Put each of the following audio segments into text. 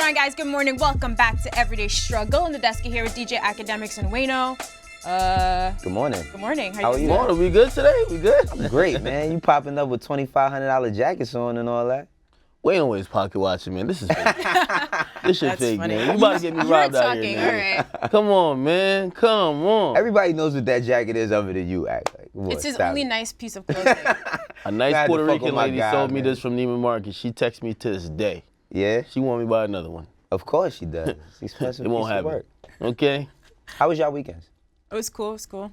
on, guys? Good morning. Welcome back to Everyday Struggle. On the desk here with DJ Akademiks and Wayno. Good morning. Good morning. How are you? Morning. We good today? We good? I'm great, man. You popping up with $2,500 jackets on and all that. Wayne always pocket watching, man. This is fake. This shit fake, funny. man. You about to get me robbed out here, all man. right. Come on, man. Come on. Everybody knows what that jacket is other than you, act like. What, It's his stop only it. nice piece of clothing. A nice Had to Puerto fuck Rican with my lady guy, sold me man. this from Neiman Marcus. She texts me to this day. Yeah? She want me to buy another one. Of course she does. She's special. It won't happen. Okay? How was y'all weekends? It was cool. It was cool.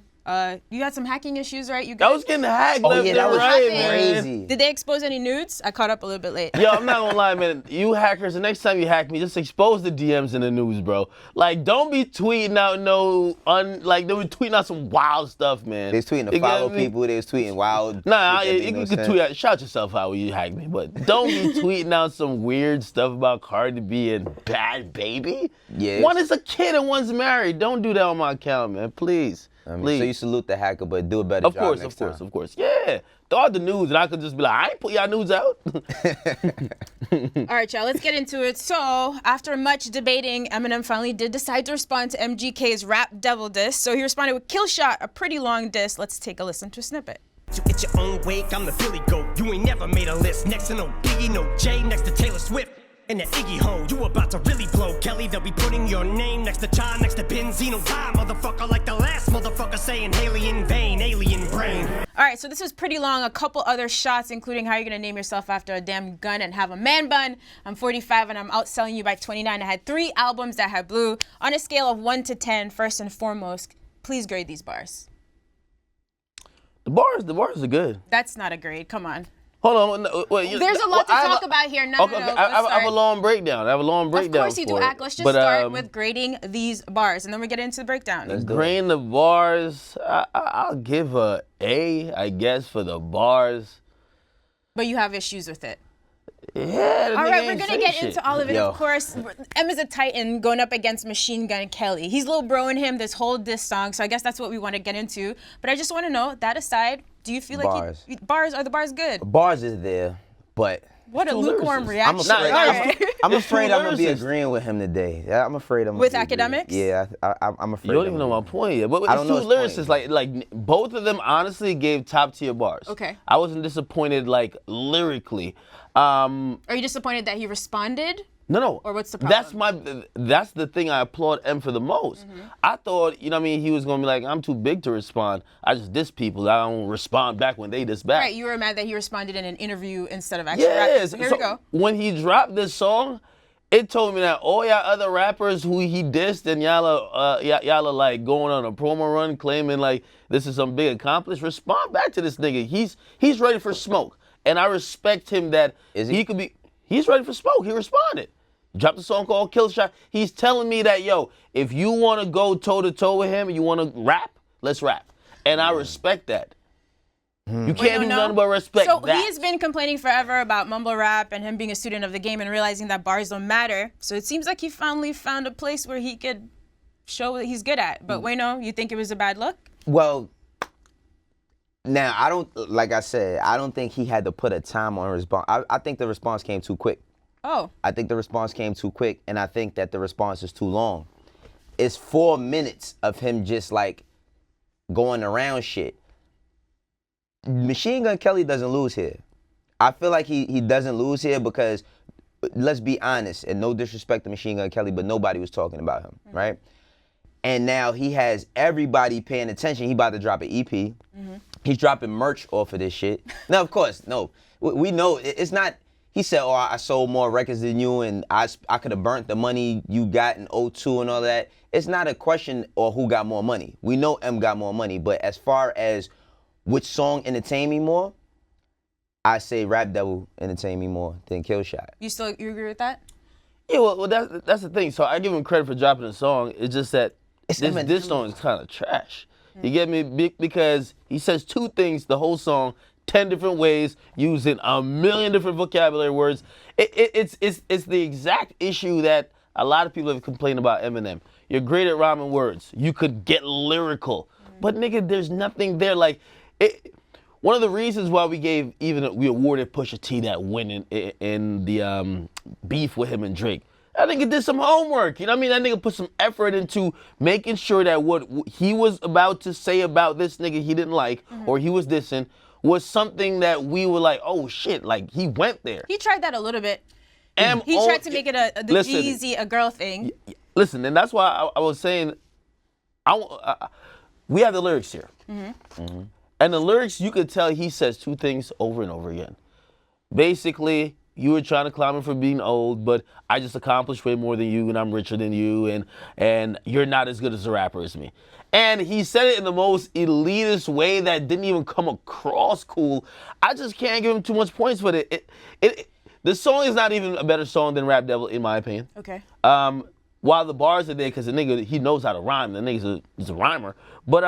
You had some hacking issues, right? You I guys? was getting hacked Oh, left yeah, that and was right, crazy. man. Did they expose any nudes? I caught up a little bit late. Yo, I'm not gonna lie, man. You hackers, the next time you hack me, just expose the DMs in the news, bro. Like, don't be tweeting out they were tweeting out some wild stuff, man. They was tweeting to You follow get me? people. They was tweeting wild. Nah, shit that you made no can sense. tweet out, shout yourself out when you hack me, but don't be tweeting out some weird stuff about Cardi B and Bad Baby. Yes. One is a kid and one's married. Don't do that on my account, man, please. I mean, Please. so you salute the hacker, but do a better Of job course, next of course, time. of course. Yeah. Throw out the news and I could just be like, I ain't put y'all news out. All right, y'all, let's get into it. So, after much debating, Eminem finally did decide to respond to MGK's Rap Devil diss. So he responded with Killshot, a pretty long diss. Let's take a listen to a snippet. You get your own wake, I'm the Philly goat. You ain't never made a list. Next to no Biggie, no Jay, next to Taylor Swift. And the Iggy ho, you about to really blow. Kelly, they'll be putting your name next to Cha, next to Benzino. Die, motherfucker, like the last motherfucker saying Haley in vain, alien brain. All right, so this was pretty long. A couple other shots, including how you're gonna name yourself after a damn gun and have a man bun. I'm 45 and I'm outselling you by 29. I had 3 albums that had blue. On a scale of 1 to 10, first and foremost, please grade these bars. The bars are good. That's not a grade. Come on. Hold on. No, wait, There's a lot to talk about here. No, Okay, no, no. I have let's a long breakdown. Of course you do, Ak. Let's just start with grading these bars, and then we get into the breakdown. Let's do it. Grading the bars, I'll give a A, I guess, for the bars. But you have issues with it. Yeah, All right, we're gonna get into all of it. Yo. Of course, Emma's a Titan going up against Machine Gun Kelly. He's little broing him this whole diss song, so I guess that's what we want to get into. But I just want to know, that aside, do you feel Bars. like are the bars good? Bars is there, but What a Two lukewarm lyricists. reaction. I'm afraid- All right. I'm afraid I'm gonna be lyricists. agreeing with him today. Yeah, I'm afraid I'm With gonna be agreeing. Akademiks? Yeah, I'm afraid. You don't I'm even know gonna my point yet. But I it's don't two know his lyricists. point. Like both of them honestly gave top tier bars. Okay. I wasn't disappointed like lyrically. Are you disappointed that he responded? No. Or what's the That's the thing I applaud M for the most. I thought, you know what I mean, he was gonna be like, I'm too big to respond. I just diss people. I don't respond back when they diss back. Right, you were mad that he responded in an interview instead of actually rapping. Yes. So here we go. When he dropped this song, it told me that all y'all other rappers who he dissed and y'all are like going on a promo run claiming like this is some big accomplishment. Respond back to this nigga. He's ready for smoke. And I respect him that Is he? he's ready for smoke. He responded. Dropped a song called Killshot. He's telling me that, yo, if you want to go toe-to-toe with him and you want to rap, let's rap. And I respect that. You can't do nothing but respect So that. he has been complaining forever about mumble rap and him being a student of the game and realizing that bars don't matter. So it seems like he finally found a place where he could show what he's good at. But Wayno, you think it was a bad look? Well, now I don't. Like I said, I don't think he had to put a time on a response. I think the response came too quick. Oh. I think the response came too quick, and I think that the response is too long. It's 4 minutes of him just like going around shit. Machine Gun Kelly doesn't lose here. I feel like he doesn't lose here because, let's be honest, and no disrespect to Machine Gun Kelly, but nobody was talking about him, right? And now he has everybody paying attention. He about to drop an EP. He's dropping merch off of this shit. Now, of course, no, we know it's not. He said, "Oh, I sold more records than you, and I could have burnt the money you got in '02 and all that." It's not a question of who got more money. We know M got more money, but as far as which song entertained me more, I say Rap Devil entertained me more than Killshot. You agree with that? Yeah, well, that's the thing. So I give him credit for dropping the song. It's just that It's this Eminem. song is kind of trash. You get me? Because he says 2 things the whole song, 10 different ways, using a million different vocabulary words. It's the exact issue that a lot of people have complained about Eminem. You're great at rhyming words. You could get lyrical. But nigga, there's nothing there. Like, one of the reasons why we awarded Pusha T that win in the beef with him and Drake. That nigga did some homework. You know what I mean? That nigga put some effort into making sure that what he was about to say about this nigga he didn't like or he was dissing was something that we were like, oh shit, like he went there. He tried that a little bit. He tried to make it the Jeezy, a girl thing. Listen, and that's why I was saying, we have the lyrics here. And the lyrics, you could tell he says two things over and over again. Basically, you were trying to clown me for being old, but I just accomplished way more than you, and I'm richer than you, and you're not as good as a rapper as me. And he said it in the most elitist way that didn't even come across cool. I just can't give him too much points for it. The song is not even a better song than Rap Devil, in my opinion. Okay. While the bars are there, because the nigga, he knows how to rhyme. The nigga's a rhymer. But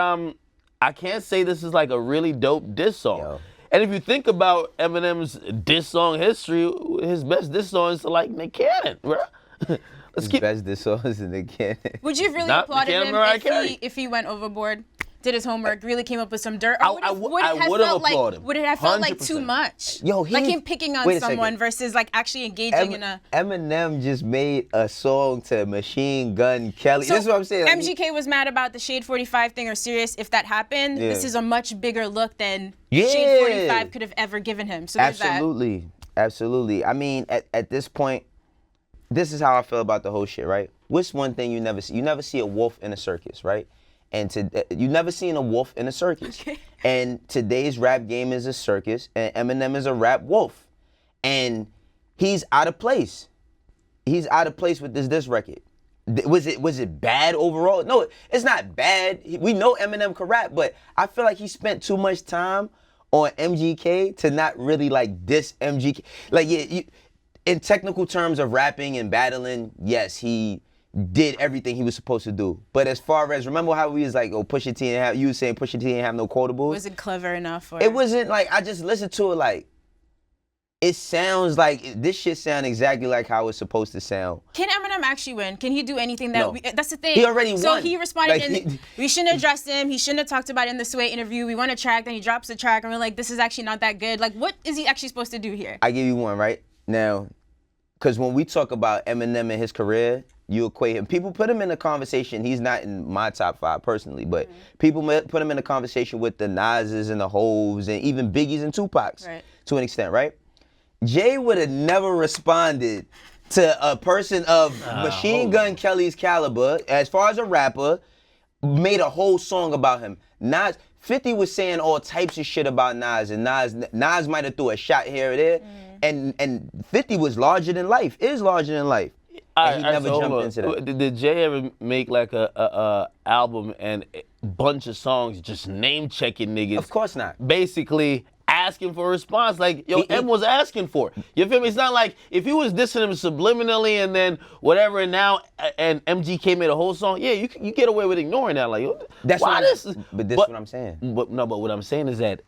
I can't say this is like a really dope diss song. Yo. And if you think about Eminem's diss song history, his best diss song is to like Nick Cannon, bro. His best diss song is to Nick Cannon. Would you really applaud him if he went overboard? Did his homework, really came up with some dirt? Or would it have felt like too much? Yo, like him picking on someone versus like actually engaging in a... Eminem just made a song to Machine Gun Kelly. So this is what I'm saying. Like, MGK was mad about the Shade 45 thing, or serious if that happened. This is a much bigger look than Shade 45 could have ever given him. So Absolutely. I mean, at this point, this is how I feel about the whole shit, right? What's one thing you never see? You never see a wolf in a circus, right? And you never seen a wolf in a circus. Okay. And today's rap game is a circus, and Eminem is a rap wolf. And he's out of place. He's out of place with this record. Was it bad overall? No, it's not bad. We know Eminem can rap, but I feel like he spent too much time on MGK to not really like diss MGK. Like, in technical terms of rapping and battling, yes, he did everything he was supposed to do. But as far as, remember how we was like, oh, Pusha T and you was saying Pusha T ain't have no quotables? Was it clever enough? Or? It wasn't like, I just listened to it like, it sounds like, this shit sound exactly like how it's supposed to sound. Can Eminem actually win? Can he do anything that, that's the thing. He already won. So he responded, like, we shouldn't have addressed him. He shouldn't have talked about it in the Sway interview. We want a track, then he drops the track, and we're like, this is actually not that good. Like, what is he actually supposed to do here? I give you one, right? Now, because when we talk about Eminem and his career, you equate him. People put him in a conversation. He's not in my top 5 personally, but people put him in a conversation with the Nas's and the Hoves and even Biggie's and Tupac's to an extent, right? Jay would have never responded to a person of Machine Gun Kelly's caliber, as far as a rapper, made a whole song about him. 50 was saying all types of shit about Nas, and Nas might have threw a shot here or there, and 50 was larger than life, is larger than life. And he never jumped into that. Did Jay ever make like a album and a bunch of songs just name checking niggas? Of course not. Basically asking for a response, like M was asking for. You feel me? It's not like if he was dissing him subliminally and then whatever, and now and MGK made a whole song. Yeah, you get away with ignoring that. Like that's what I'm saying. But what I'm saying is that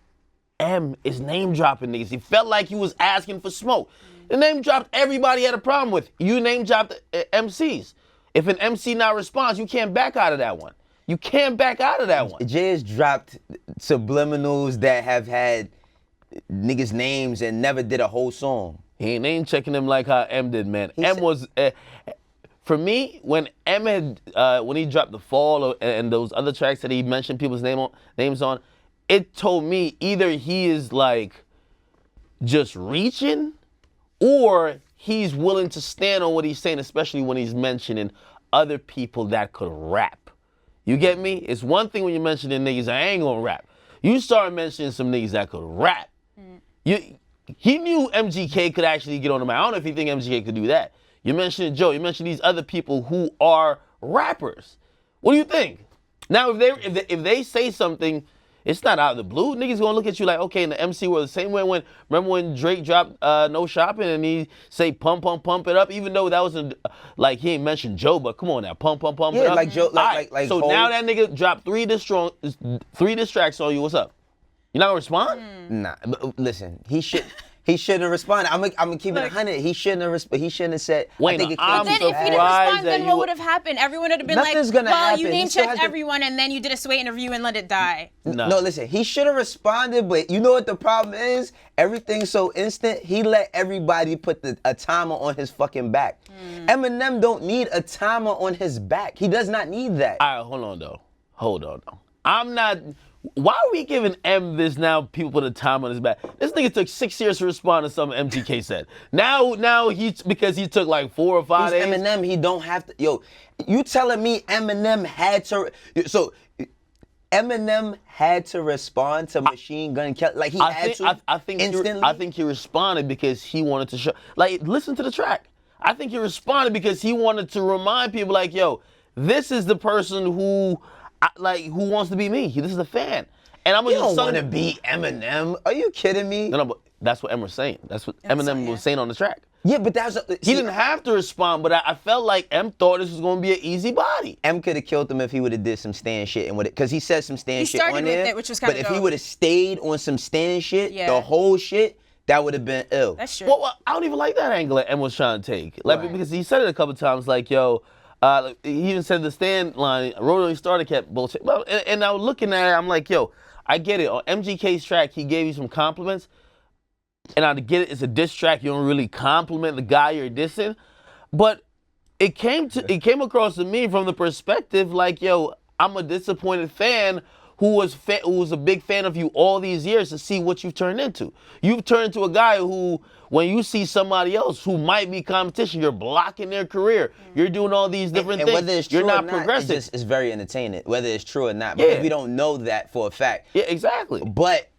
M is name dropping niggas. He felt like he was asking for smoke. The name dropped everybody had a problem with. You name dropped MCs. If an MC not responds, you can't back out of that one. You can't back out of that one. Jay has dropped subliminals that have had niggas' names and never did a whole song. He ain't name checking them like how M did, man. Was, for me, when M had, when he dropped The Fall and those other tracks that he mentioned people's names on, it told me either he is like just reaching, or he's willing to stand on what he's saying, especially when he's mentioning other people that could rap. You get me? It's one thing when you're mentioning niggas that ain't gonna rap. You start mentioning some niggas that could rap. He knew MGK could actually get on the mic. I don't know if you think MGK could do that. You mentioned Joe. You mentioned these other people who are rappers. What do you think? Now, if they say something, it's not out of the blue. Niggas gonna look at you like, okay, in the MC world, the same way remember when Drake dropped No Shopping and he say pump, pump, pump it up, even though that wasn't, like, he ain't mentioned Joe, but come on now, pump, pump, pump it up. Yeah, like Joe, like so now that nigga dropped 3 diss tracks on you, what's up? You not gonna respond? Nah, but listen, he should, He shouldn't have responded. I'm gonna keep it 100. He shouldn't have. He shouldn't have said. Wait, I think it I'm Then if came he didn't surprised respond, that then you what would- would have happened? Everyone would have been Nothing's like, gonna well, happen. you He name still checked has to- everyone and then you did a sway interview and let it die. No, listen. He should have responded, but you know what the problem is? Everything's so instant. He let everybody put a timer on his fucking back. Eminem don't need a timer on his back. He does not need that. All right, hold on though. I'm not. Why are we giving M this now? People put a time on his back. This nigga took 6 years to respond to something MGK said. Now because he took like 4 or 5 He's days. Eminem. He don't have to. Yo, you telling me Eminem had to? So Eminem had to respond to Machine Gun Kelly. Like he had to. I think instantly. I think he responded because he wanted to show. Like, listen to the track. I think he responded because he wanted to remind people, like, yo, this is the person who wants to be me. This is a fan, and I'm gonna You just don't want to be Eminem. Are you kidding me? No, but that's what Em was saying. That's what Eminem was saying on the track. Yeah, but that's He didn't have to respond, but I felt like M thought this was gonna be an easy body. M could have killed him if he would have did some Stan shit and because he said some Stan He shit started on with there. it, which was kinda but if he dope. would have stayed on some Stan shit, Yeah. the whole shit, that would have been ill. That's true. Well, I don't even like that angle that M was trying to take. Like, Right. because he said it a couple times, like, yo, he even said the Stan line, Roto started kept bullshit. Well, and I was looking at it, I'm like, yo, I get it. On MGK's track, he gave you some compliments. And I get it, it's a diss track. You don't really compliment the guy you're dissing. But it came across to me from the perspective like, yo, I'm a disappointed fan who was a big fan of you all these years to see what you've turned into. You've turned into a guy who, when you see somebody else who might be competition, you're blocking their career. You're doing all these different and things. whether it's true you're not or progressive. it's very entertaining, whether it's true or not. Because Yeah. we don't know that for a fact. Yeah, exactly. But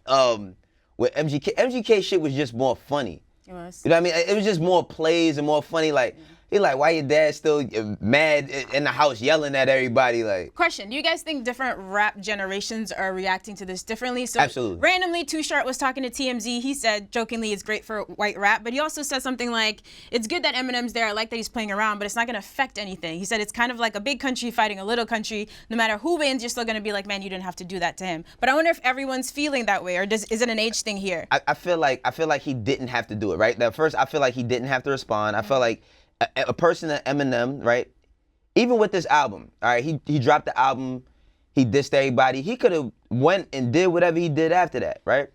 with MGK shit was just more funny. It was. You know what I mean? It was just more plays and more funny. Like, he like, why your dad still mad in the house yelling at everybody? Like, Question, do you guys think different rap generations are reacting to this differently? So Absolutely. randomly, Too Short was talking to TMZ. He said, jokingly, it's great for white rap, but he also said something like, it's good that Eminem's there. I like that he's playing around, but it's not going to affect anything. He said it's kind of like a big country fighting a little country. No matter who wins, you're still going to be like, man, you didn't have to do that to him. But I wonder if everyone's feeling that way, or is it an age thing here? I feel like he didn't have to do it, right? At first, I feel like he didn't have to respond. I felt like a person that Eminem, right? Even with this album, all right, he dropped the album, he dissed everybody. He could have went and did whatever he did after that, right?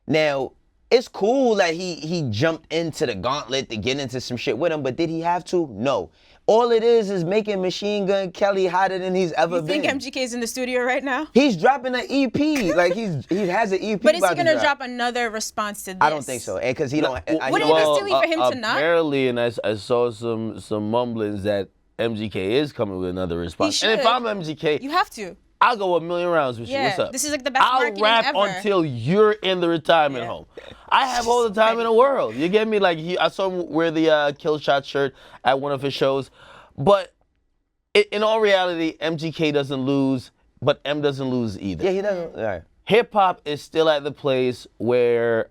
Now, it's cool that he jumped into the gauntlet to get into some shit with him, but did he have to? No. All it is making Machine Gun Kelly hotter than he's ever You been. think MGK's in the studio right now? He's dropping an EP. Like, he has an EP. But is he about going to drop another response to this? I don't think so. And because he don't. Wouldn't it be silly for him to not? Apparently, and I saw some mumblings that MGK is coming with another response. He And if should. I'm MGK, You have to. I'll go 1,000,000 rounds with you. Yeah, What's up? this is like the best I'll marketing rap ever. until you're in the retirement home. I have all the time in the world. You get me? Like, I saw him wear the Killshot shirt at one of his shows. But in all reality, MGK doesn't lose, but M doesn't lose either. Yeah, he doesn't. All right. Hip hop is still at the place where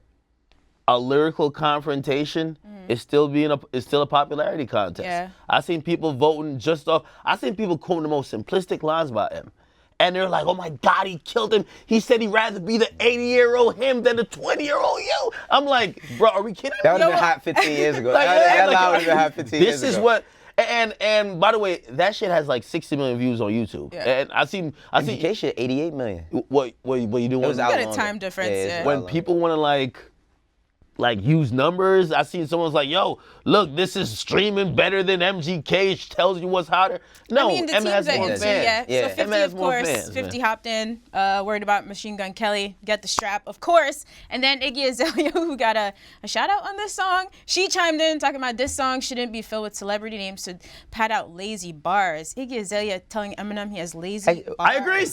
a lyrical confrontation is still a popularity contest. Yeah. I've seen people voting just off. I've seen people quoting the most simplistic lines about him. And they're like, oh my God, he killed him. He said he'd rather be the 80-year-old him than the 20-year-old you. I'm like, bro, are we kidding? That would have Yo, been hot 15 years ago. like, that like, line would have been hot 15 years ago. This is what, and by the way, that shit has like 60 million views on YouTube. Yeah. And I see MGK shit, 88 million. what you doing? It was You out got a longer. time difference, it's yeah. out When longer. people want to like use numbers, I seen someone's like, yo, look, this is streaming better than MGK, tells you what's hotter. No, I mean, the M teams has are more into, fans. yeah. Yeah. So 50, M has of more course, fans, 50 man. hopped in, worried about Machine Gun Kelly, get the strap, of course. And then Iggy Azalea, who got a shout out on this song, she chimed in talking about this song shouldn't be filled with celebrity names to pad out lazy bars. Iggy Azalea telling Eminem he has lazy bars. I agree.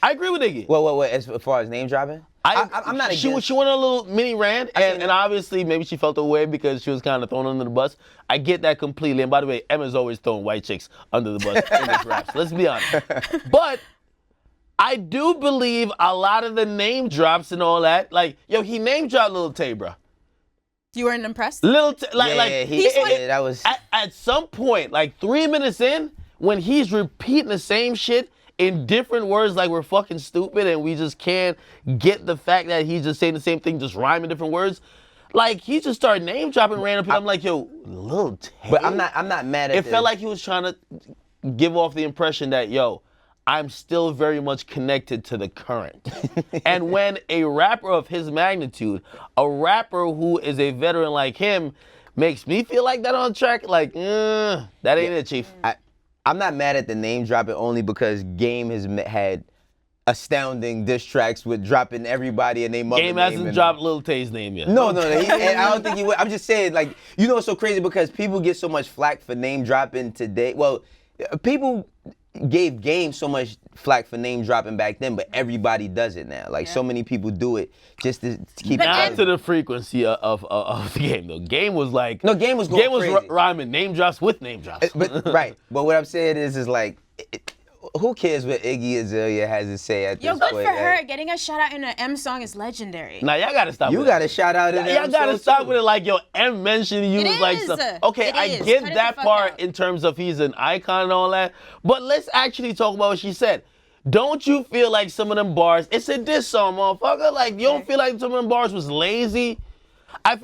I agree with Iggy. What, as far as name dropping? I'm not She against. went on a little mini rant, seen and obviously maybe she felt away because she was kind of thrown under the bus. I get that completely. And by the way, Emma's always throwing white chicks under the bus in his raps. Let's be honest. But I do believe a lot of the name drops and all that. Like, yo, he name dropped Lil Tay, bro. You weren't impressed? That was. At some point, like 3 minutes in, when he's repeating the same shit in different words, like we're fucking stupid and we just can't get the fact that he's just saying the same thing, just rhyming different words. Like he just started name dropping random people. I'm like, yo, Lil Tay. But I'm not mad at It felt like he was trying to give off the impression that, yo, I'm still very much connected to the current. And when a rapper of his magnitude, a rapper who is a veteran like him, makes me feel like that on track, like, that ain't it, Chief. I'm not mad at the name dropping only because Game has had astounding diss tracks with dropping everybody and they mother Game name. hasn't dropped Lil Tay's name yet. No, and I don't think he would. I'm just saying, like, you know, it's so crazy because people get so much flack for name dropping today. Well, people gave Game so much flack for name dropping back then, but everybody does it now. Like, so many people do it just to keep it Not to the frequency of the Game, though. Game was like... No, Game was going crazy. Rhyming name drops with name drops. But what I'm saying is like... who cares what Iggy Azalea has to say at this Yo, point? good for her. Getting a shout out in an M song is legendary. Now y'all gotta stop. You gotta shout out in Y'all gotta stop with it. Like, yo, M mentioned you It like is. stuff. Okay, It I is. get Cut it that the fuck part out. in terms of he's an icon and all that. But let's actually talk about what she said. Don't you feel like some of them bars? It's a diss song, motherfucker. Like, you don't feel like some of them bars was lazy? I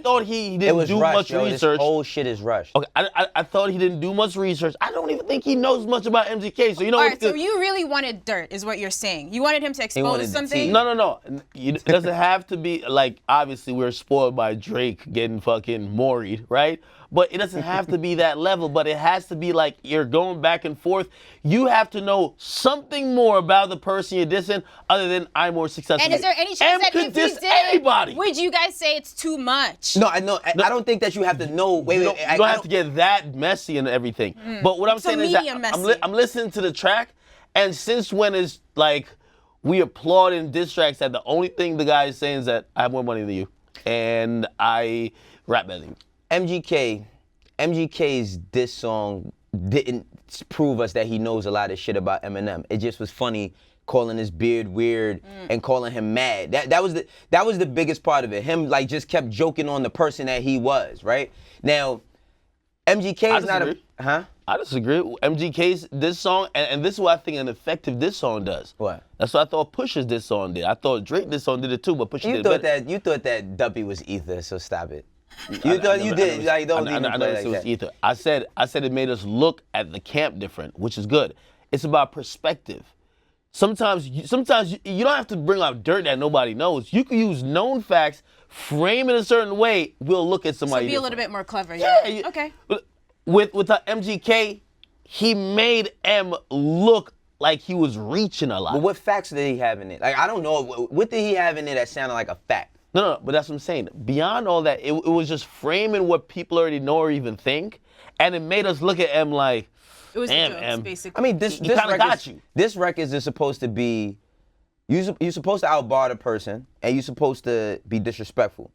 thought he didn't do much research. This whole shit is rushed. Okay, I thought he didn't do much research. I don't even think he knows much about MGK. So you know All what? right, so you really wanted dirt, is what you're saying. You wanted him to wanted expose the something? tea. No. It doesn't have to be like, obviously we're spoiled by Drake getting fucking moried, right? But it doesn't have to be that level, but it has to be like you're going back and forth. You have to know something more about the person you're dissing other than I'm more successful. And is there any chance that could if he diss did, anybody. would you guys say it's too much? No, I know. I don't think that you have to know. You don't have to get that messy and everything. But what I'm So saying is that medium messy. I'm listening to the track, and since when is like we applaud in diss tracks that the only thing the guy is saying is that I have more money than you and I rap better than you. MGK's diss song didn't prove us that he knows a lot of shit about Eminem. It just was funny calling his beard weird and calling him mad. That was the biggest part of it. Him like just kept joking on the person that he was, right? Now, MGK is not a I disagree. MGK's diss song, and this is what I think an effective diss song does. What? That's what I thought Pusha's diss song did. I thought Drake diss song did it too, but Pusha did it better. You thought that Duppy was ether, so stop it. You thought you did. Like, don't even play like that. Ether. I said it made us look at the camp different, which is good. It's about perspective. Sometimes you don't have to bring out dirt that nobody knows. You can use known facts, frame it a certain way. We'll look at somebody. So be a different. little bit more clever. Yeah. Okay. With MGK, he made M look like he was reaching a lot. But what facts did he have in it? Like, I don't know. What did he have in it that sounded like a fact? No, but that's what I'm saying. Beyond all that, it was just framing what people already know or even think, and it made us look at M like, It was damn, jokes, M. basically. I mean, this kinda record, got you. This record is supposed to be, you're supposed to outbar the person, and you're supposed to be disrespectful.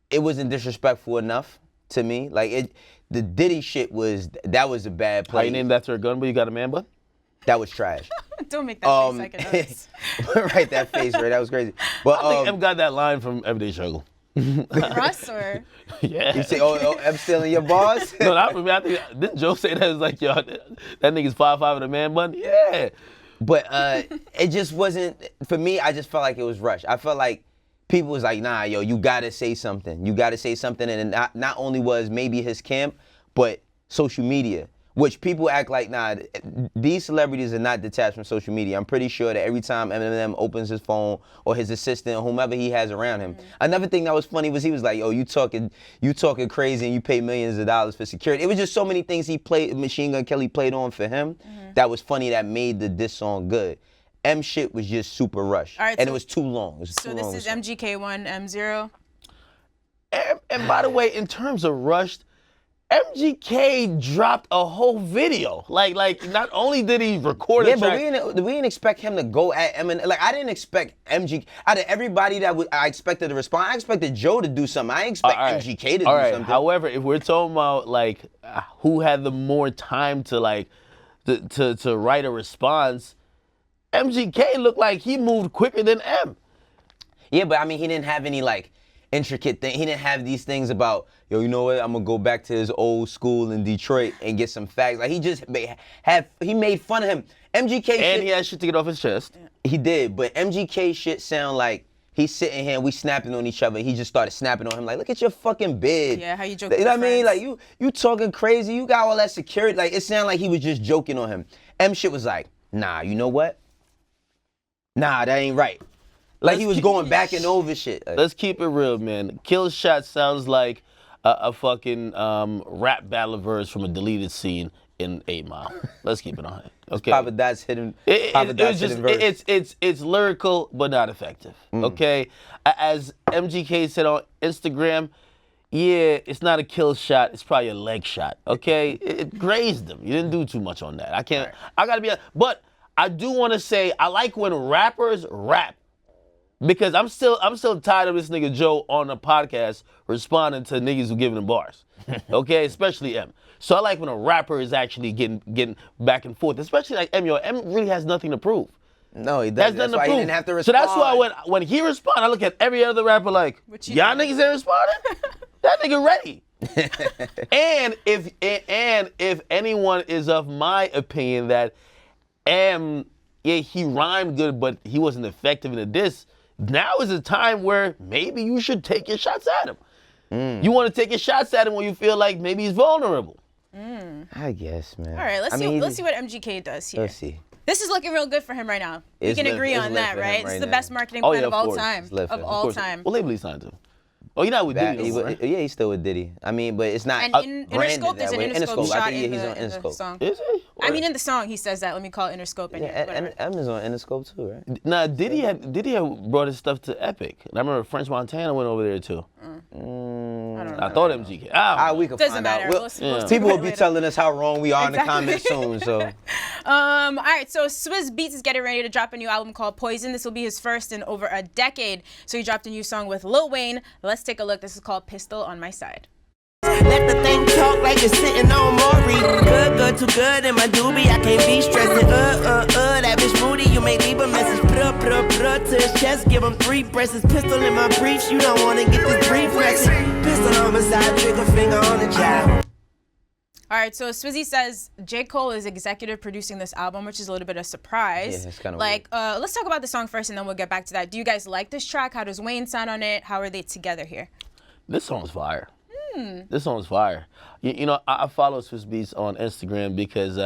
It wasn't disrespectful enough to me. Like the Diddy shit was a bad How play. you named after a gun, but you got a man bun? That was trash. Don't make that face like it hurts. Right, that face, right? That was crazy. But I think M got that line from Everyday Struggle. Russ or? you Yeah. say, oh, I'm stealing your bars? No, not for me. I think didn't Joe say that? It was like, yo, that nigga's 5'5" with a man bun? Yeah. But it just wasn't, for me, I just felt like it was rushed. I felt like people was like, nah, yo, you gotta say something. You gotta say something. And not only was maybe his camp, but social media, which people act like, nah, these celebrities are not detached from social media. I'm pretty sure that every time Eminem opens his phone or his assistant or whomever he has around him. Another thing that was funny was he was like, yo, you talking crazy and you pay millions of dollars for security. It was just so many things Machine Gun Kelly played on for him that was funny that made this song good. M shit was just super rushed. All right, and so- it was too long. It was So too this long. is MGK1, M0. And by the way, in terms of rushed, MGK dropped a whole video. Like not only did he record a Yeah, track, but we didn't expect him to go at Eminem. Like, I didn't expect MGK. Out of everybody I expected to respond, I expected Joe to do something. I didn't expect MGK to do something. However, if we're talking about like who had the more time to like to write a response, MGK looked like he moved quicker than M. Yeah, but I mean, he didn't have any like intricate thing. He didn't have these things about, yo, you know what? I'm gonna go back to his old school in Detroit and get some facts. Like, he just he made fun of him. MGK And shit, he had shit to get off his chest. he did, but MGK shit sound like He's sitting here and we snapping on each other. He just started snapping on him like, look at your fucking beard. Yeah, how you joke You with know what I mean? friends. Like you talking crazy. You got all that security. Like it sounded like he was just joking on him. M shit was like, nah, you know what? Nah, that ain't right. Like he was going back and over shit. Like, Let's keep it real, man. Killshot sounds like a fucking rap battle verse from a deleted scene in 8 Mile. Let's keep it on it. Okay. Papa Dot's hidden. It's lyrical but not effective. Okay. As MGK said on Instagram, yeah, it's not a kill shot. It's probably a leg shot. Okay. It grazed him. You didn't do too much on that. I gotta be. But I do want to say I like when rappers rap. Because I'm still tired of this nigga Joe on the podcast responding to niggas who giving him bars, okay? Especially M. So I like when a rapper is actually getting back and forth, especially like M. Yo, M really has nothing to prove. No, he doesn't. That's why he didn't have to respond. So that's why when he responded, I look at every other rapper like, y'all niggas ain't responding? That nigga ready. and if anyone is of my opinion that M, yeah, he rhymed good, but he wasn't effective in a diss. Now is a time where maybe you should take your shots at him. You want to take your shots at him when you feel like maybe he's vulnerable. I guess, man. All right, let's see what MGK does here. Let's see. This is looking real good for him right now. We can agree on that, right? This is the best marketing Oh, plan yeah, of of all course. time. It's lit for Of him. all Of course. time. What label he signed to? Oh, you're not with Diddy no more, right? Yeah, he's still with Diddy. I mean, but it's not And in branded Interscope, that there's an way. Interscope I shot think in he's on the Interscope. song. Is he? I mean, in the song, he says that. Let me call it Interscope. And Yeah, M is on Interscope too, right? Nah, Diddy had brought his stuff to Epic. And I remember French Montana went over there too. I thought MGK. We could Doesn't find matter. out. We'll talk People about will it be later. telling us how wrong we are in the Exactly. comments soon. So, All right, so Swizz Beatz is getting ready to drop a new album called Poison. This will be his first in over a decade. So he dropped a new song with Lil Wayne. Let's take a look. This is called Pistol on My Side. Let the thing talk like you're sitting on Maury. Good, too good in my doobie. I can't be stressing. That bitch Rudy, you may leave a message. Bruh, to his chest, give him 3 presses. Pistol in my briefs, you don't wanna get this brief message. Pistol on my side, trigger finger on the child. All right, so Swizzy says J. Cole is executive producing this album, which is a little bit of a surprise. Yeah, it's kind of let's talk about the song first, and then we'll get back to that. Do you guys like this track? How does Wayne sound on it? How are they together here? This song's fire. This song's fire. You know, I follow Swizz Beatz on Instagram because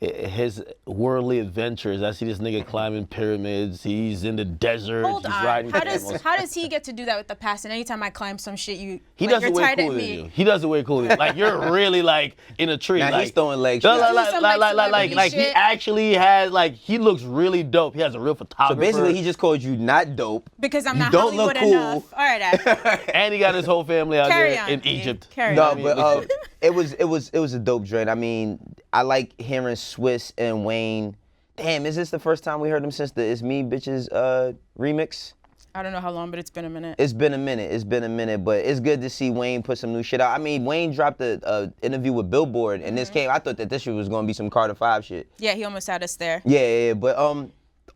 his worldly adventures. I see this nigga climbing pyramids. He's in the desert. Hold he's on. riding How camels. does he get to do that with the past? And anytime I climb some shit, He like, does you're it way tired at cooler than me. you. He does it way cooler. Like you're really like in a tree. now like, he's throwing leg like, shots. Do some, like, celebrity he shit. actually has like he looks really dope. He has a real So photographer. basically, he just called you not dope. Because I'm You not don't look Hollywood cool. enough. All right, Adam. and he got his whole family out Carry there on, in Steve. Egypt. Carry No, on. but it was a dope joint. I mean, I like hearing Swizz and Wayne. Damn, is this the first time we heard them since the It's Me Bitches remix? I don't know how long, but it's been a minute. It's been a minute, but it's good to see Wayne put some new shit out. I mean, Wayne dropped a interview with Billboard, and this came. I thought that this shit was gonna be some Carter 5 shit. Yeah, he almost had us there. Yeah, but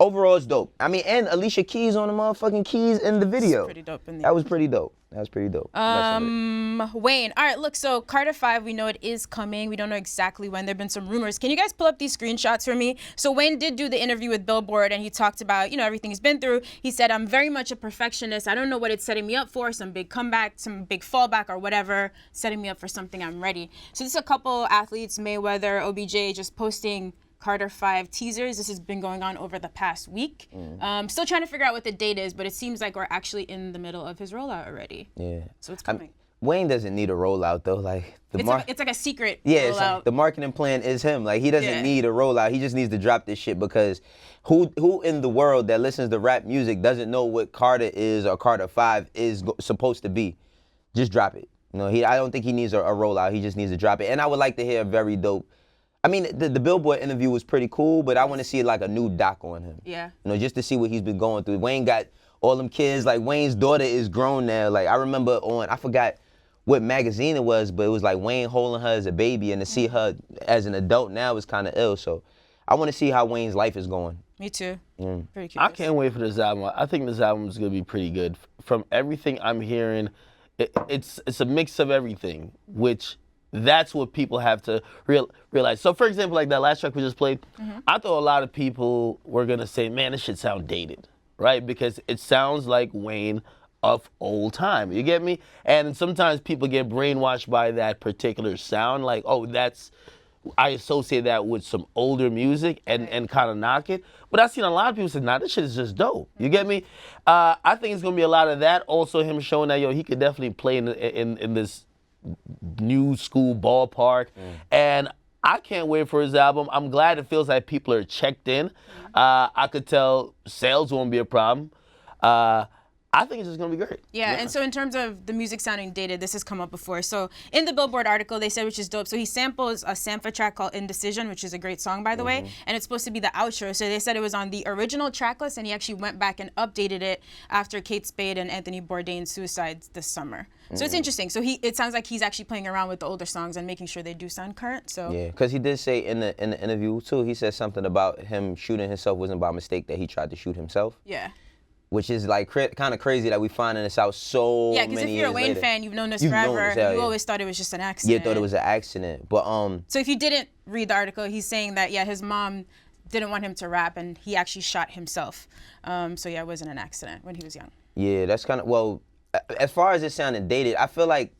overall it's dope. I mean, and Alicia Keys on the motherfucking keys in the video. Pretty dope in the That was pretty dope. Wayne. All right, look, so Carter 5, we know it is coming. We don't know exactly when. There have been some rumors. Can you guys pull up these screenshots for me? So Wayne did do the interview with Billboard, and he talked about, everything he's been through. He said, I'm very much a perfectionist. I don't know what it's setting me up for, some big comeback, some big fallback or whatever, setting me up for something I'm ready. So this is a couple athletes, Mayweather, OBJ, just posting Carter 5 teasers. This has been going on over the past week. Still trying to figure out what the date is, but it seems like we're actually in the middle of his rollout already. Yeah. So it's coming. Wayne doesn't need a rollout though. Like It's like a secret it's rollout. like the marketing plan is him. Like he doesn't Yeah. need a rollout. He just needs to drop this shit because who in the world that listens to rap music doesn't know what Carter is or Carter 5 is supposed to be? Just drop it. I don't think he needs a rollout. He just needs to drop it. And I would like to hear a very dope. I mean, the Billboard interview was pretty cool, but I want to see like a new doc on him. Yeah. Just to see what he's been going through. Wayne got all them kids. Like Wayne's daughter is grown now. Like I remember I forgot what magazine it was, but it was like Wayne holding her as a baby, and to see her as an adult now is kind of ill. So I want to see how Wayne's life is going. Me too. Pretty curious. I can't wait for this album. I think this album is gonna be pretty good. From everything I'm hearing, it's a mix of everything, which that's what people have to realize. So for example, like that last track we just played, I thought a lot of people were gonna say, man, this shit sound dated, right? Because it sounds like Wayne of old time. You get me? And sometimes people get brainwashed by that particular sound, like, oh, I associate that with some older music and kind of knock it. But I've seen a lot of people say, nah, this shit is just dope. You get me? I think it's going to be a lot of that. Also him showing that, he could definitely play in this new school ballpark. And I can't wait for his album. I'm glad it feels like people are checked in. I could tell sales won't be a problem. I think it's just going to be great. Yeah, and so in terms of the music sounding dated, this has come up before. So in the Billboard article, they said, which is dope, so he samples a Sampha track called Indecision, which is a great song, by the way, and it's supposed to be the outro. So they said it was on the original track list, and he actually went back and updated it after Kate Spade and Anthony Bourdain's suicides this summer. So it's interesting. So it sounds like he's actually playing around with the older songs and making sure they do sound current. So yeah, because he did say in the interview, too, he said something about him shooting himself wasn't by mistake, that he tried to shoot himself. Yeah. Which is like kind of crazy that we finding this out so many years later. Yeah, because if you're a Wayne fan, you've known this forever. You always thought it was just an accident. Yeah, thought it was an accident. But so if you didn't read the article, he's saying that his mom didn't want him to rap, and he actually shot himself. So it wasn't an accident when he was young. Yeah, that's kind of as far as it sounded dated, I feel like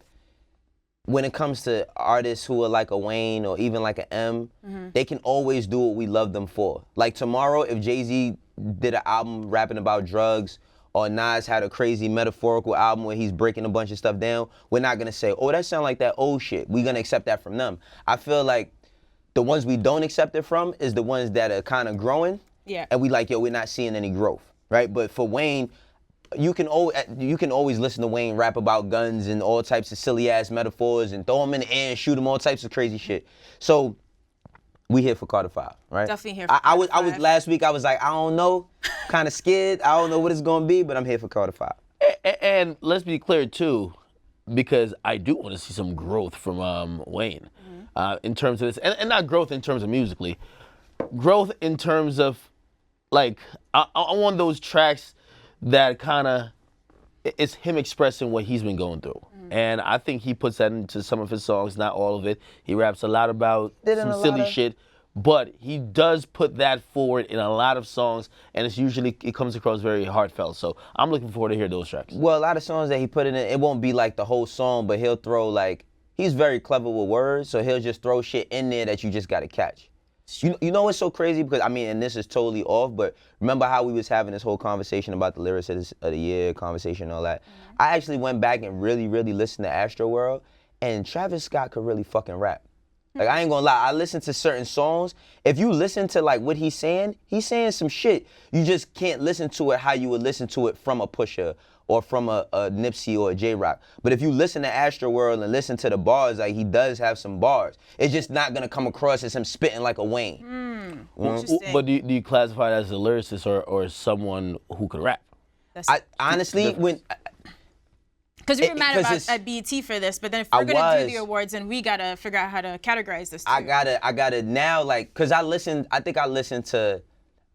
when it comes to artists who are like a Wayne or even like a M, they can always do what we love them for. Like tomorrow, if Jay-Z did an album rapping about drugs, or Nas had a crazy metaphorical album where he's breaking a bunch of stuff down, we're not gonna say, oh, that sound like that old shit. We're gonna accept that from them. I feel like the ones we don't accept it from is the ones that are kind of growing, and we like, we're not seeing any growth, right? But for Wayne, you can always listen to Wayne rap about guns and all types of silly ass metaphors and throw them in the air and shoot them, all types of crazy shit. So we here for Carter 5, right? Definitely here for Carter 5. I was last week, I was like, I don't know, kind of scared. I don't know what it's gonna be, but I'm here for Carter 5. And let's be clear too, because I do want to see some growth from Wayne in terms of this, and not growth in terms of musically, growth in terms of like I want those tracks that kind of it's him expressing what he's been going through. And I think he puts that into some of his songs, not all of it. He raps a lot about some silly shit, but he does put that forward in a lot of songs, and it comes across very heartfelt. So I'm looking forward to hear those tracks. Well, a lot of songs that he put in, it won't be like the whole song, but he'll throw like, he's very clever with words, so he'll just throw shit in there that you just gotta catch. You know what's so crazy? Because, I mean, and this is totally off, but remember how we was having this whole conversation about the lyricist of the year conversation and all that? I actually went back and really, really listened to Astroworld, and Travis Scott could really fucking rap. Like, I ain't gonna lie, I listened to certain songs. If you listen to, like, what he's saying some shit. You just can't listen to it how you would listen to it from a Pusha or from a Nipsey or a J-Rock. But if you listen to Astroworld and listen to the bars, like, he does have some bars. It's just not gonna come across as him spitting like a Wayne. But do you classify it as a lyricist or someone who could rap? Honestly, when... Because we were mad at BET for this, but then if we're gonna do the awards, then we gotta figure out how to categorize this too. I gotta now, like, cause I listened to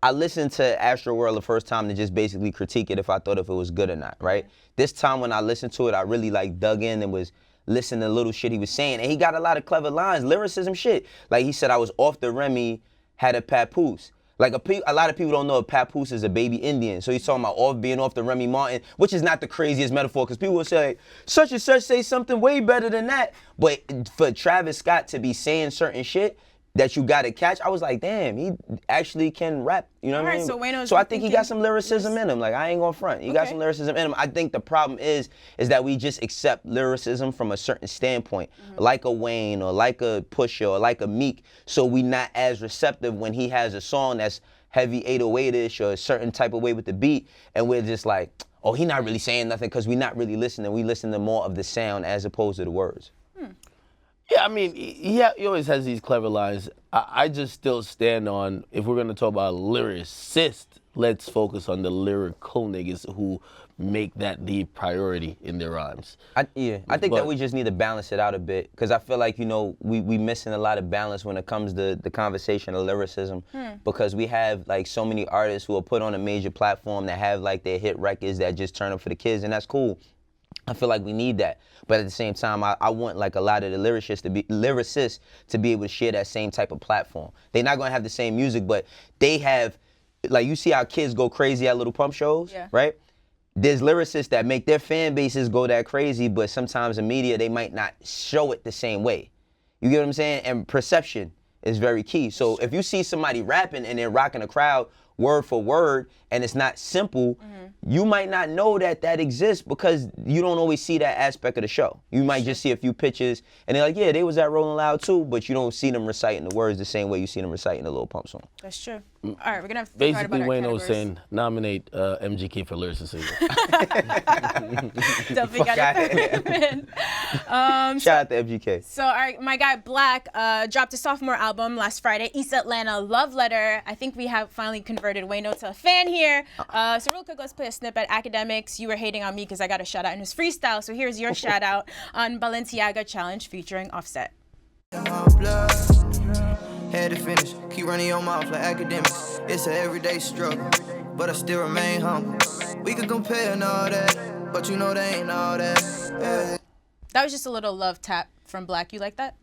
Astroworld the first time to just basically critique it if I thought if it was good or not, right? This time when I listened to it, I really like dug in and was listening to little shit he was saying, and he got a lot of clever lines, lyricism shit. Like he said, I was off the Remy, had a papoose. Like a lot of people don't know a papoose is a baby Indian. So he's talking about being off the Remy Martin, which is not the craziest metaphor, because people will say, such and such say something way better than that. But for Travis Scott to be saying certain shit that you gotta catch, I was like, damn, he actually can rap. You know what I mean? So Wayno's so I think he got some lyricism in him. Like, I ain't gonna front. He got some lyricism in him. I think the problem is that we just accept lyricism from a certain standpoint, like a Wayne or like a Pusha or like a Meek. So we not as receptive when he has a song that's heavy 808-ish or a certain type of way with the beat, and we're just like, oh, he not really saying nothing, because we not really listening. We listen to more of the sound as opposed to the words. Yeah, I mean, he always has these clever lines. I just still stand on, if we're going to talk about lyricist, let's focus on the lyrical niggas who make that the priority in their rhymes. I think that we just need to balance it out a bit, because I feel like, we missing a lot of balance when it comes to the conversation of lyricism, because we have like so many artists who are put on a major platform that have like their hit records that just turn up for the kids, and that's cool. I feel like we need that. But at the same time, I want like a lot of the lyricists to be able to share that same type of platform. They're not gonna have the same music, but they have like you see how kids go crazy at Little Pump shows, right? There's lyricists that make their fan bases go that crazy, but sometimes in media, they might not show it the same way. You get what I'm saying? And perception is very key. So if you see somebody rapping and they're rocking a crowd word for word and it's not simple, you might not know that that exists because you don't always see that aspect of the show. You might just see a few pictures and they're like, yeah, they was at Rolling Loud too, but you don't see them reciting the words the same way you see them reciting the Lil Pump song. That's true. All right, we're gonna have to think hard about Basically, our Wayno was categories. saying nominate MGK for lyricism. Definitely got it. Shout out to MGK. So, all right, my guy Black dropped a sophomore album last Friday, East Atlanta Love Letter. I think we have finally converted Wayno to a fan here. So real quick, let's play a snippet. Akademiks, you were hating on me because I got a shout out in his freestyle. So here's your shout out on Balenciaga Challenge featuring Offset. Had to finish, keep running your mouth like academics. It's an everyday struggle, but I still remain humble. We can compare and all that, but you know they ain't all that. That was just a little love tap from Black. You like that?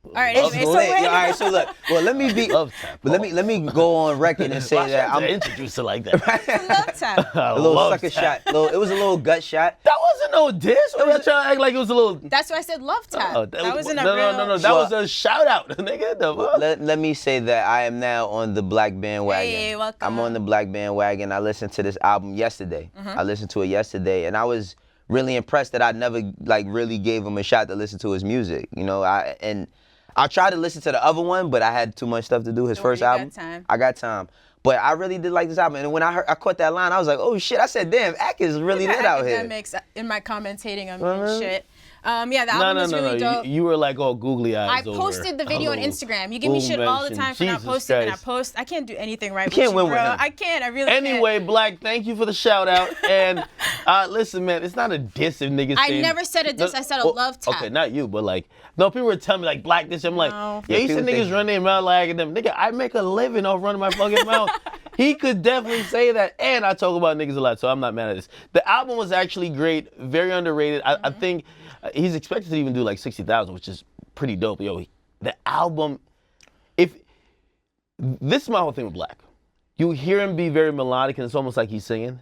All right, That's anyway, so lit. Wayno. All right, so look. Well, let me be. Love tap. But let me go on record and say Why should that I I'm introduce it like that. Love tap. A a little sucker shot. It was a little gut shot. That wasn't no diss. Or you trying to act like it was a little. That's why I said love tap. Oh, that wasn't a no, real. no. That was a shout out, nigga. The fuck? Let me say that I am now on the Black bandwagon. Hey, welcome. I'm on the Black bandwagon. I listened to this album yesterday. I listened to it yesterday, and I was really impressed that I never like really gave him a shot to listen to his music. You know, I tried to listen to the other one, but I had too much stuff to do. His Don't worry, first you got album. time. I got time. But I really did like this album. And when I caught that line, I was like, oh shit. I said, damn, Ak is really lit out here. Akademiks in my comments hating on me and shit. Yeah, the album was really No. dope. You were like all googly eyes. I posted the video on Instagram. You give me Boom shit all the mention. time for not Jesus posting, and I Christ. post. I can't do anything right. can't with win you, with bro. him. I can't. I really Anyway, can't. Black, thank you for the shout out. And listen, man, it's not a diss if niggas I saying- never said a diss. I said a love tap. Okay, not you, but like, no, people were telling me like Black this. I'm like, No. yeah, you said people niggas think- run their mouth like them. Nigga, I make a living off running my fucking mouth. He could definitely say that. And I talk about niggas a lot, so I'm not mad at this. The album was actually great, very underrated. I think he's expected to even do like 60,000, which is pretty dope. Yo, the album, this is my whole thing with Black. You hear him be very melodic and it's almost like he's singing,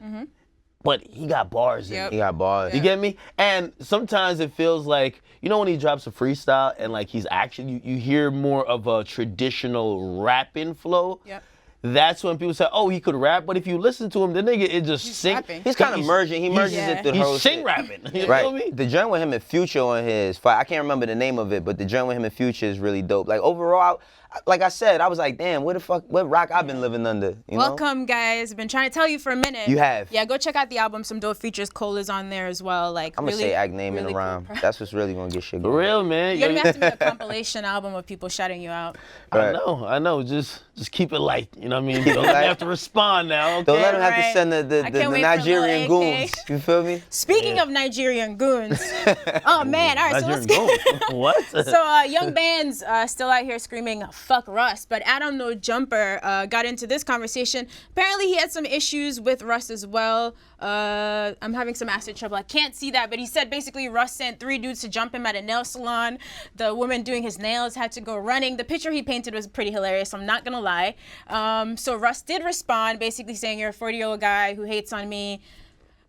but he got bars in Yep. it. He got bars. You get me? And sometimes it feels like, you know when he drops a freestyle and like he's actually, you hear more of a traditional rapping flow. Yep. That's when people say, oh, he could rap, but if you listen to him, the nigga, it just sing. rapping. He's kind of merging. He merges it through the whole He's sing shit. rapping. You Right. feel me? The joint with him and Future on his, I can't remember the name of it, but the joint with him and Future is really dope. Like overall, like I said, I was like, damn, what rock I've been living under? You know? Welcome, guys. I've been trying to tell you for a minute. You have. Yeah, go check out the album. Some dope features. Cole is on there as well. Like I'm gonna really, say Ak name in really a rhyme. cool. That's what's really gonna get shit For going. real, man. You're gonna have to make a compilation album of people shouting you out. Right. I know. Just keep it light. You know what I mean? Don't light. have to respond now. Okay? Don't let him have to Right. send I the can't wait for Lil Nigerian AK. goons. You feel me? Speaking of Nigerian goons, oh man, all right, so let's get. What? So young bands still out here screaming "fuck Russ," but Adam No Jumper got into this conversation. Apparently, he had some issues with Russ as well. I'm having some acid trouble. I can't see that, but he said basically Russ sent 3 dudes to jump him at a nail salon. The woman doing his nails had to go running. The picture he painted was pretty hilarious. I'm not gonna lie. So Russ did respond, basically saying, "You're a 40-year-old guy who hates on me.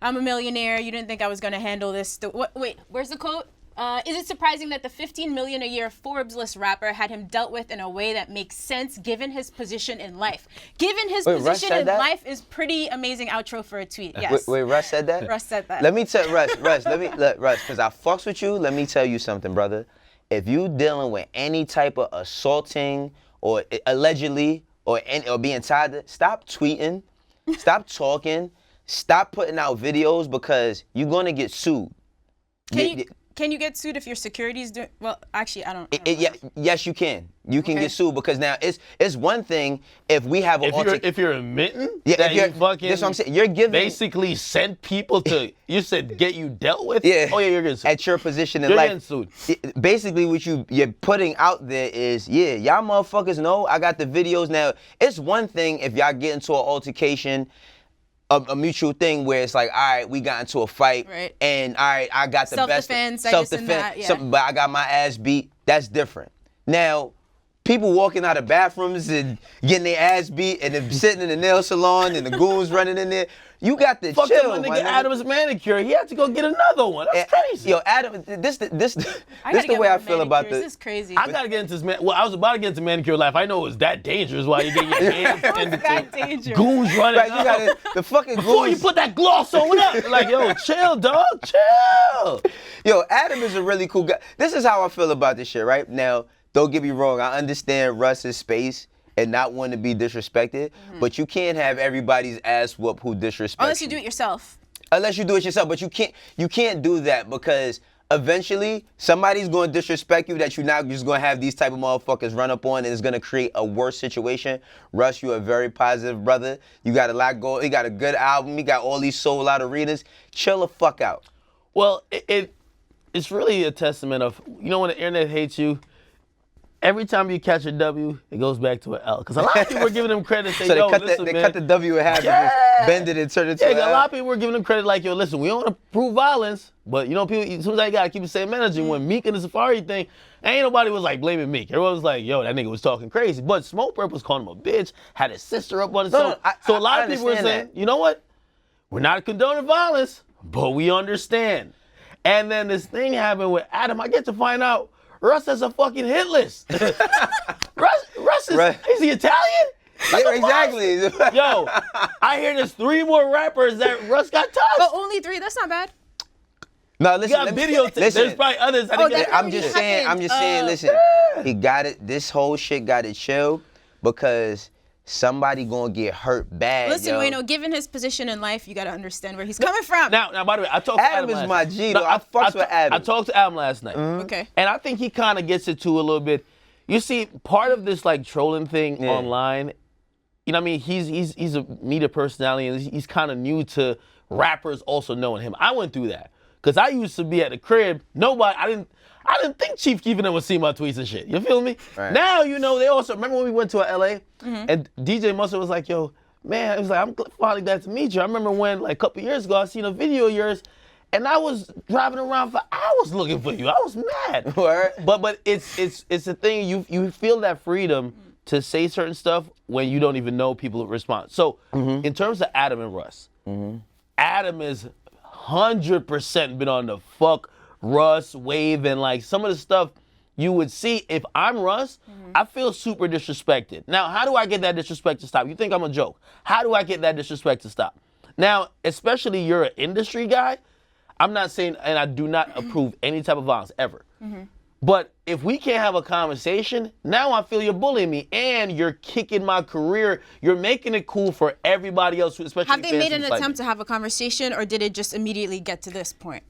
I'm a millionaire. You didn't think I was gonna handle this." Wait, where's the quote? Is it surprising that the 15 million a year Forbes list rapper had him dealt with in a way that makes sense given his position in life? Given his Wait, Russ position said in that? life is pretty amazing outro for a tweet. Yes. Wait, Russ said that? Russ said that. Let me tell Russ, Russ, because I fucks with you. Let me tell you something, brother. If you dealing with any type of assaulting or allegedly or being tied to, stop tweeting, stop talking, stop putting out videos because you're gonna get sued. Can you get sued if your security's doing? Well, actually, I don't know. Yes, you can. You can Okay. get sued because now it's one thing if we have an If you're admitting Yeah, that if you're- you fucking that's what I'm saying. You're giving- basically sent people to you said get you dealt with. Yeah. Oh yeah, you're getting sued. At your position in You're life. getting sued. Basically, what you're putting out there is, yeah, y'all motherfuckers know I got the videos. Now, it's one thing if y'all get into an altercation, a mutual thing where it's like, all right, we got into a fight, Right. and all right, I got the best Self-defense, I guess, in that, yeah. but I got my ass beat. That's different. Now, people walking out of bathrooms and getting their ass beat and then sitting in the nail salon and the goons running in there. You got to Fuck chill, my my nigga nigga. Adam's manicure. He had to go get another one. That's crazy. Yo, Adam, this I the gotta get way I more feel about manicures. this. This is crazy. I gotta get into this Well, I was about to get into manicure life. I know it was that dangerous while you get your hands tended that to. dangerous? Goons running Right, you out. got the fucking Before you goons. put that gloss on, what up? Like, yo, chill, dog, chill. Yo, Adam is a really cool guy. This is how I feel about this shit, right? Now, don't get me wrong. I understand Russ's space and not want to be disrespected, but you can't have everybody's ass whoop who disrespects Unless you do it yourself. Unless you do it yourself, but you can't do that because eventually somebody's going to disrespect you that you're not just going to have these type of motherfuckers run up on and it's going to create a worse situation. Russ, you're a very positive brother. You got a lot going. You got a good album. You got all these sold out arenas. Chill the fuck out. Well, it's really a testament of, you know, when the internet hates you, every time you catch a W, it goes back to an L. Because a lot of people are giving them credit. Say, So yo, they listen, man. cut the W in half Yeah. and just bend it and turn it to Yeah, an a L. lot of people were giving them credit like, yo, listen, we don't want to prove violence, but you know, people, as soon as I gotta keep the same energy. When Meek and the Safari thing, ain't nobody was like blaming Meek. Everyone was like, yo, that nigga was talking crazy. But Smoke Purp was calling him a bitch, had his sister up on his song. So a lot of people were saying, that. you know what? We're not condoning violence, but we understand. And then this thing happened with Adam. I get to find out Russ has a fucking hit list. Russ is he Italian? Yeah, exactly. Yo, I hear there's 3 more rappers that Russ got touched. But only 3, that's not bad. No, You listen. got let me- video. There's listen. probably others. I Oh, didn't that get- I'm just saying, listen, he got it, this whole shit got it chill because somebody gonna get hurt bad, Listen, yo. Wayno, given his position in life, you gotta understand where he's coming from. Now, by the way, I talked to Adam Adam is last my night. G, though. I fucks with Adam. I talked to Adam last night. Okay. And I think he kind of gets it too a little bit. You see, part of this like trolling thing online, you know what I mean? He's a media personality and he's kind of new to rappers also knowing him. I went through that. Cause I used to be at the crib, I didn't think Chief Keef and them would see my tweets and shit. You feel me? Right. Now, you know, they also, remember when we went to LA and DJ Mustard was like, yo, man, it was like, I'm finally glad to meet you. I remember when, like, a couple years ago, I seen a video of yours and I was driving around for hours looking for you. I was mad. Word. But it's a thing, you feel that freedom to say certain stuff when you don't even know people respond. So, in terms of Adam and Russ, Adam is 100% been on the fuck Russ wave and like some of the stuff you would see. If I'm Russ, I feel super disrespected. Now, how do I get that disrespect to stop? You think I'm a joke. How do I get that disrespect to stop? Now, especially you're an industry guy, I'm not saying, and I do not approve any type of violence ever. But if we can't have a conversation, now I feel you're bullying me and you're kicking my career. You're making it cool for everybody else, especially Have they fans made an who dislike attempt me. to have a conversation, or did it just immediately get to this point?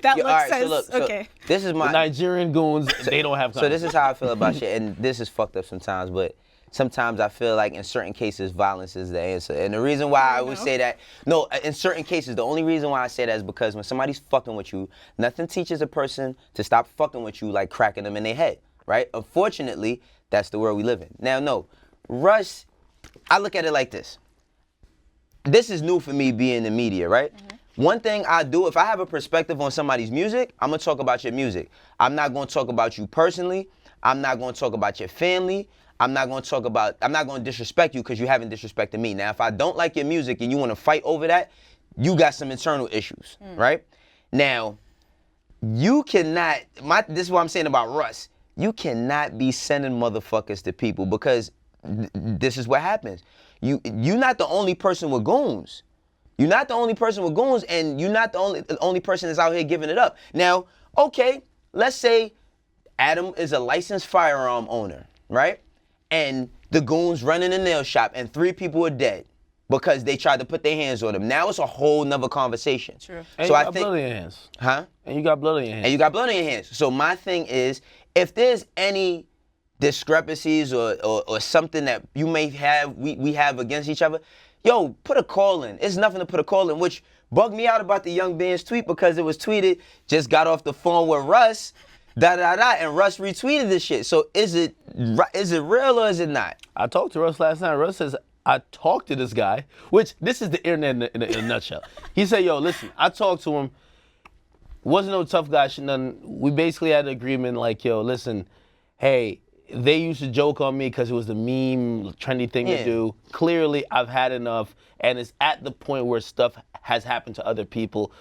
That Yo, look all right, says, so look, so okay. this is The my Nigerian goons, they don't have So this is how I feel about shit, and this is fucked up sometimes, but sometimes I feel like in certain cases, violence is the answer. And the reason why I would say that, no, in certain cases, the only reason why I say that is because when somebody's fucking with you, nothing teaches a person to stop fucking with you like cracking them in their head, right? Unfortunately, that's the world we live in. Now, no, Russ, I look at it like this. This is new for me being in the media, right? One thing I do, if I have a perspective on somebody's music, I'm gonna talk about your music. I'm not gonna talk about you personally. I'm not gonna talk about your family. I'm not gonna disrespect you because you haven't disrespected me. Now, if I don't like your music and you wanna fight over that, you got some internal issues, right? Now, you cannot, this is what I'm saying about Russ. You cannot be sending motherfuckers to people because this is what happens. You're not the only person with goons. You're not the only person with goons, and you're not the only person that's out here giving it up. Now, okay, let's say Adam is a licensed firearm owner, right? And the goons running a nail shop, and 3 people are dead because they tried to put their hands on him. Now it's a whole nother conversation. True. And So you I got think, blood on your hands. huh? And you got blood on your hands. And you got blood on your hands. So my thing is, if there's any discrepancies or something that you may have, we have against each other, yo, put a call in. It's nothing to put a call in, which bugged me out about the Young Band's tweet because it was tweeted, just got off the phone with Russ, and Russ retweeted this shit. So is it real or is it not? I talked to Russ last night. Russ says, I talked to this guy, which this is the internet in a nutshell. He said, yo, listen, I talked to him. Wasn't no tough guy shit, nothing. We basically had an agreement like, yo, listen, hey, they used to joke on me because it was the meme, trendy thing to do. Clearly, I've had enough, and it's at the point where stuff has happened to other people.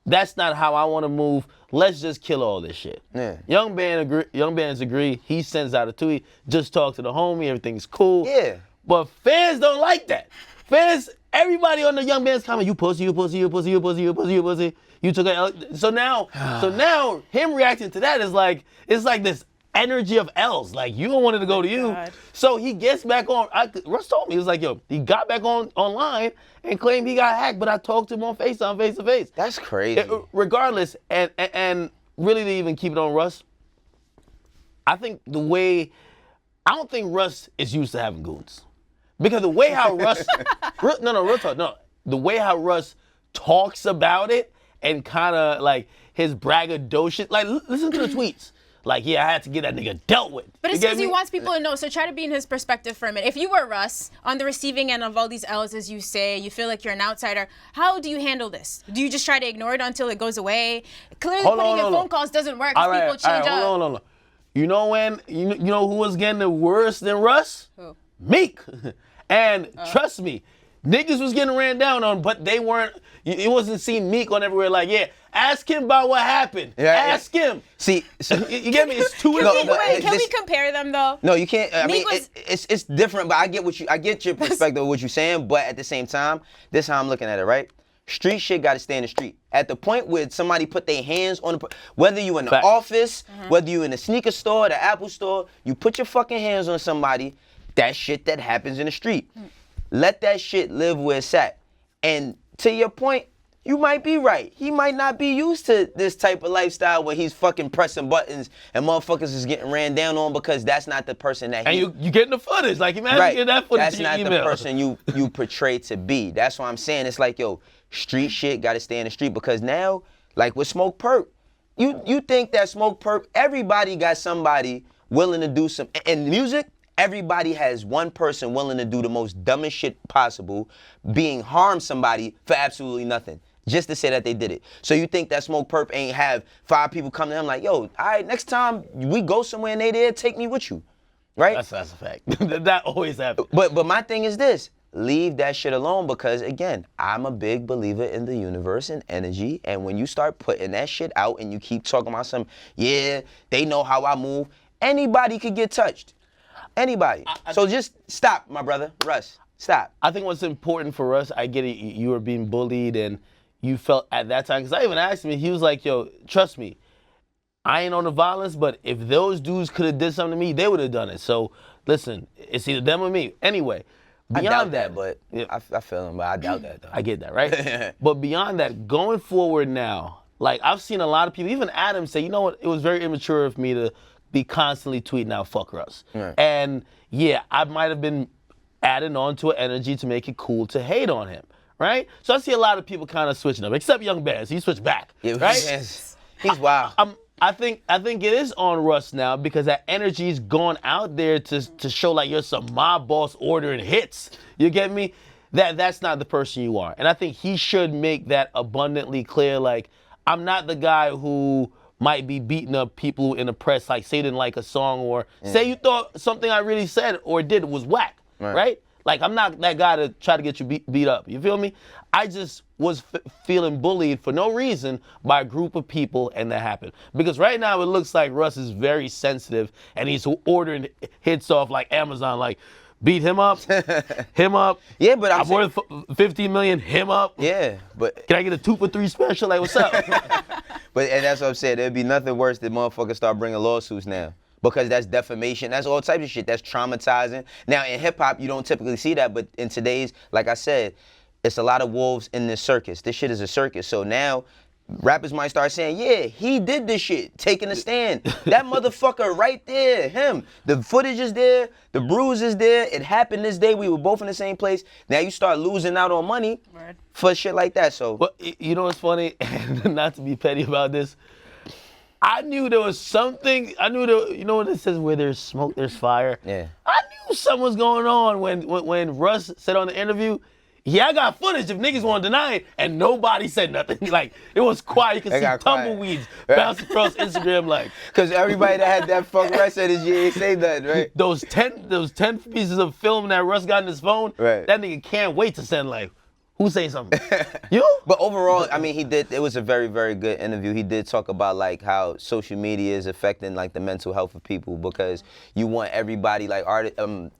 That's not how I want to move. Let's just kill all this shit. Yeah. Young bands agree. He sends out a tweet. Just talk to the homie. Everything's cool. Yeah. But fans don't like that. Fans, everybody on the Young Bands comment, you pussy, you pussy, you pussy, you pussy, you pussy, you pussy. You took it. So now him reacting to that is like, it's like this energy of L's. Like, you don't want it to go to you. God. So he gets back on. Russ told me, he was like, yo, he got back online and claimed he got hacked, but I talked to him on FaceTime, face to face. That's crazy. Regardless, and really to even keep it on Russ, I don't think Russ is used to having goons. Because the way how Russ, the way how Russ talks about it and kind of like his braggadocious, like listen to the tweets. Like, yeah, I had to get that nigga dealt with. But it's because he wants people to know, so try to be in his perspective for a minute. If you were Russ, on the receiving end of all these L's, as you say, you feel like you're an outsider, how do you handle this? Do you just try to ignore it until it goes away? Clearly putting in phone calls doesn't work because people change up. Hold on. You know when, you know who was getting the worse than Russ? Who? Meek. And trust me, niggas was getting ran down on, but they weren't, it wasn't seen Meek on everywhere like, yeah, ask him about what happened. Yeah, ask him. See, you get me? It's two Can we compare them though? No, you can't. I Meek mean, it's different, but I get your perspective of what you're saying, but at the same time, this is how I'm looking at it, right? Street shit got to stay in the street. At the point where somebody put their hands on whether you in the office, whether you in the sneaker store, the Apple store, you put your fucking hands on somebody, that shit that happens in the street. Let that shit live where it's at. And to your point, you might be right. He might not be used to this type of lifestyle where he's fucking pressing buttons and motherfuckers is getting ran down on because that's not the person that he... And you getting the footage. Like, imagine getting that footage That's in your not email. the person you portray to be. That's what I'm saying. It's like, yo, street shit got to stay in the street because now, like with Smoke Perp, you think that Smoke Perp, everybody got somebody willing to do some... In music, everybody has one person willing to do the most dumbest shit possible, being harm somebody for absolutely nothing. Just to say that they did it. So you think that Smoke Perp ain't have 5 people come to him like, yo, all right, next time we go somewhere and they there, take me with you, right? That's a fact. That always happens. But my thing is this, leave that shit alone because, again, I'm a big believer in the universe and energy, and when you start putting that shit out and you keep talking about yeah, they know how I move, anybody could get touched. Anybody. So just stop, my brother. Russ, stop. I think what's important for us, I get it, you were being bullied and you felt at that time, because I even asked him, he was like, yo, trust me, I ain't on the violence, but if those dudes could have did something to me, they would have done it. So listen, it's either them or me. Anyway, beyond that, but yeah. I feel him, but I doubt that though. I get that, right? But beyond that, going forward now, like I've seen a lot of people, even Adam say, you know what, it was very immature of me to be constantly tweeting out fuck Russ. Right. And yeah, I might have been adding on to an energy to make it cool to hate on him. Right? So I see a lot of people kind of switching up, except Young Bands. He switched back, right? Yes. He's wild. I think it is on Russ now because that energy's gone out there to show like you're some mob boss ordering hits. You get me? That's not the person you are. And I think he should make that abundantly clear. Like, I'm not the guy who might be beating up people in the press, like say they didn't like a song or say you thought something I really said or did was whack, right? Like, I'm not that guy to try to get you beat up. You feel me? I just was feeling bullied for no reason by a group of people, and that happened. Because right now it looks like Russ is very sensitive, and he's ordering hits off like Amazon, like, beat him up, him up. Yeah, but I'm worth $15 million, him up. Yeah, but... Can I get a 2 for $3 special? Like, what's up? And that's what I'm saying. There'd be nothing worse than motherfuckers start bringing lawsuits now. Because that's defamation, that's all types of shit, that's traumatizing. Now in hip hop, you don't typically see that, but in today's, like I said, it's a lot of wolves in this circus. This shit is a circus. So now, rappers might start saying, yeah, he did this shit, taking a stand. That motherfucker right there, him. The footage is there, the bruise is there, it happened this day, we were both in the same place. Now you start losing out on money for shit like that, so. Well, you know what's funny, and not to be petty about this, I knew there was something, you know what it says, where there's smoke, there's fire? Yeah. I knew something was going on when Russ said on the interview, yeah, I got footage if niggas want to deny it, and nobody said nothing. Like, it was quiet. You can They see got quiet. tumbleweeds bounce across Instagram like. Because everybody that had that fuck Russ said his year ain't say nothing, right? Those 10 pieces of film that Russ got in his phone, Right. that nigga can't wait to send like, who's saying something? You? But overall, I mean, it was a very, very good interview. He did talk about like how social media is affecting like the mental health of people, because you want everybody, like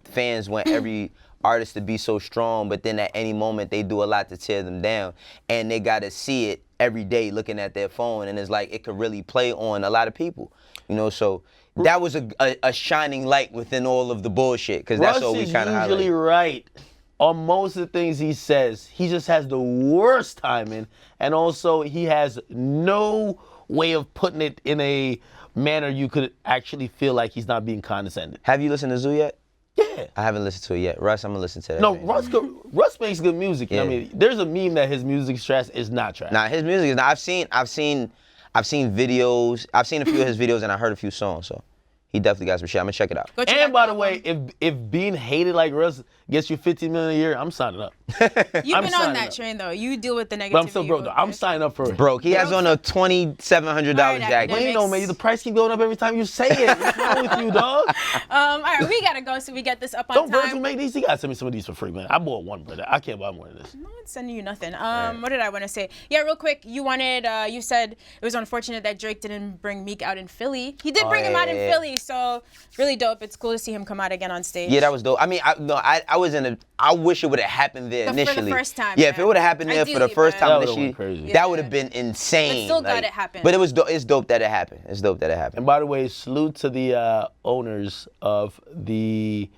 fans want every artist to be so strong, but then at any moment they do a lot to tear them down, and they gotta see it every day looking at their phone, and it's like it could really play on a lot of people, you know. So that was a shining light within all of the bullshit, because that's Russ all we is kind of usually highlight. right on most of the things he says. He just has the worst timing, and also he has no way of putting it in a manner you could actually feel like he's not being condescending. Have you listened to Zoo yet? Yeah. I haven't listened to it yet. Russ, I'm gonna listen to that. No, man. Russ makes good music. You know what I Yeah. mean, there's a meme that his music's trash is not trash. Nah, his music is not. I've seen videos. I've seen a few of his videos, and I heard a few songs. So he definitely got some shit. I'm gonna check it out. Go check And out by the the way, album. if being hated like Russ gets you $15 million a year, I'm signing up. You've I'm been on signing that up. train though. You deal with the negativity. But I'm still broke though. I'm okay. signing up for it. Broke. He has on a $2,700 Alright, jacket. Akademiks. Wayno, man, the price keep going up every time you say it. What's wrong with you, dog? All right, we gotta go so we get this up on Don't time. Virgil make these? He gotta send me some of these for free, man. I bought one, brother. I can't buy more than this. No one's sending you nothing. What did I want to say? Yeah, real quick. You said it was unfortunate that Drake didn't bring Meek out in Philly. He did bring him out in yeah. Philly, so really dope. It's cool to see him come out again on stage. Yeah, that was dope. I mean, I wish it would have happened there For the initially. first time, Yeah, if yeah. it would have happened there for the Ideally, first but- time That initially, would've went crazy. that would have been insane. But still glad it happened. But it's dope that it happened. It's dope that it happened. And by the way, salute to the owners of the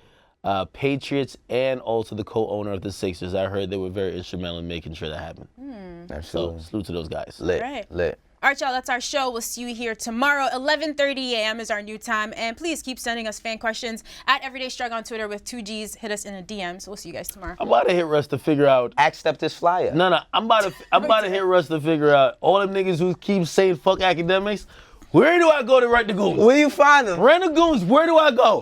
Patriots and also the co-owner of the Sixers. I heard they were very instrumental in making sure that happened. So Absolutely. salute to those guys. Lit. Right. Lit. All right, y'all, that's our show. We'll see you here tomorrow. 11:30 a.m. is our new time. And please keep sending us fan questions at Everyday Strugg on Twitter with 2 G's. Hit us in a DM. So we'll see you guys tomorrow. I'm about to hit Russ to figure out. Act up this flyer. No, I'm about to hit Russ to figure out all them niggas who keep saying fuck academics. Where do I go to write the goons? Where you find them? Rent the goons. Where do I go?